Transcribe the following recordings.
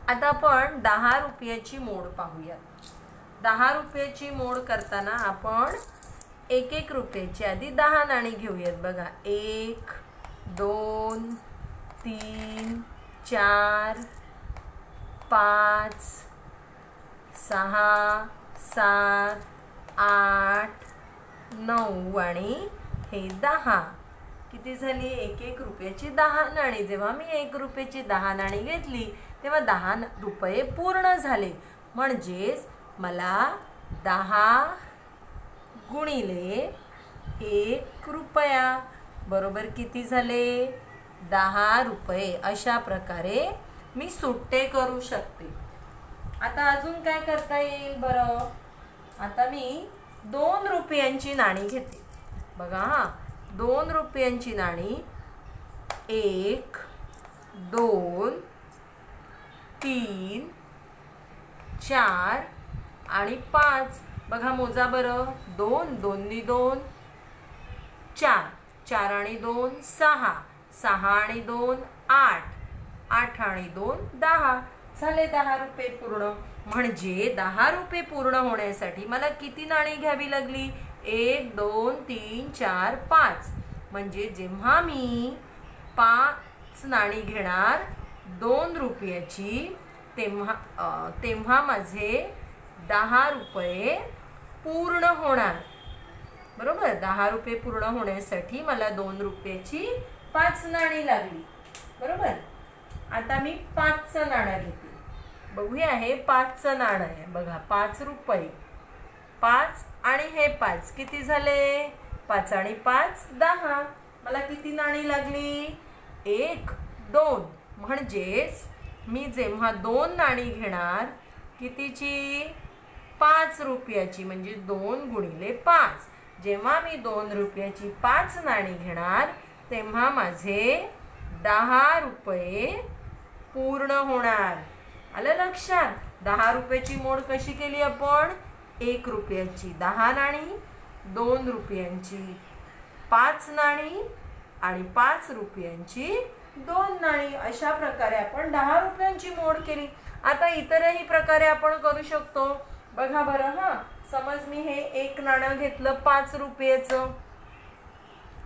आता आपण 10 रुपयाची मोड पाहूया. 10 रुपयाची मोड करताना आपण 1-1 रुपयाची आधी 10 नाणी घेऊयात. बघा 1 2 3 4 5 6 7 8 9 आणि हे 10. किती झाली? 1-1 रुपयाची 10 नाणी. जेव्हा मी 1 रुपयाची 10 नाणी घेतली तेव्हा 10 रुपये पूर्ण झाले. म्हणजेच मला 10 गुणिले 1 रुपया बरोबर किती झाले? 10 रुपये. अशा प्रकारे मी सुट्टे करू शकते. आता अजून काय करता येईल बरं? आता मी 2 रुपयांची नाणी घेते. बघा हा, 2 रुपयांची नाणी 1 2 3 4 आणि 5. बघा मोजा बरं. 2 2 नी 2 4 4 आणि 2 6 6 आणि 2 8 8 आणि 2 10. झाले 10 रुपये पूर्ण. म्हणजे 10 रुपये पूर्ण होण्यासाठी मला किती नाणी घ्यावी लागली? 1 2 3 4 5. म्हणजे जेव्हा मी 5 नाणी घेणार 2 रुपयाची तेव्हा माझे 10 रुपये पूर्ण होणार. बरोबर. 10 रुपये पूर्ण होण्यासाठी मला 2 रुपयाची 5 नाणी लागली. बरोबर. आता मी 5चं नाणं घेते. बघूया, हे 5चं नाणं आहे. बघा 5 रुपये. 5 आणि हे 5 किती झाले? 5 आणि 5 10. मला किती नाणी लागली? 1 2. म्हणजेच मी जेव्हा 2 नाणी घेणार कितीची? 5 रुपयाची. म्हणजे 2 गुणिले 5. जेव्हा मी 2 रुपयाची 5 नाणी घेणार तेव्हा माझे 10 रुपये पूर्ण होणार. आलं लक्षात? 10 रुपयाची मोड कशी केली आपण? 1 रुपयाची 10 नाणी, 2 रुपयांची 5 नाणी आणि 5 रुपयांची 2 नाणी. अशा प्रकारे आपण 10 रुपयांची मोड केली. आता इतरही प्रकारे आपण करू शकतो. बघा बरं हा, समज मी हे 1 नाणं घेतलं 5 रुपयाचं.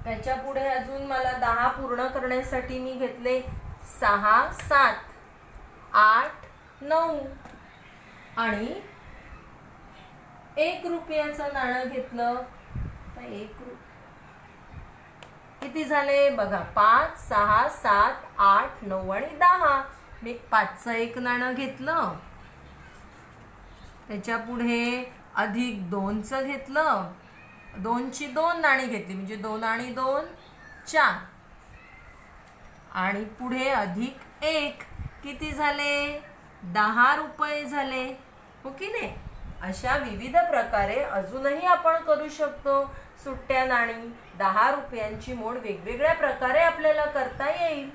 त्याच्या पुढे अजून मला 10 पूर्ण करण्यासाठी मी घेतले 6 7 8 9 आणि 1 रुपयाचं नाणं घेतलं. किती झाले? बघा 5 6 7 8 9 आणि 10. मी 5चं 1 नाणं घेतलं. त्याच्या पुढे अधिक 2चं घेतलं. 2ची 2 नाणी घेतली. म्हणजे 2 आणि 2 4 आणि पुढे अधिक 1. किती झाले? 10 रुपये झाले. हो की नाही? अशा विविध प्रकारे अजूनही आपण करू शकतो. सुट्ट्या नाणी 10 रुपयांची मोड वेगवेगळ्या प्रकारे आपल्याला करता येईल.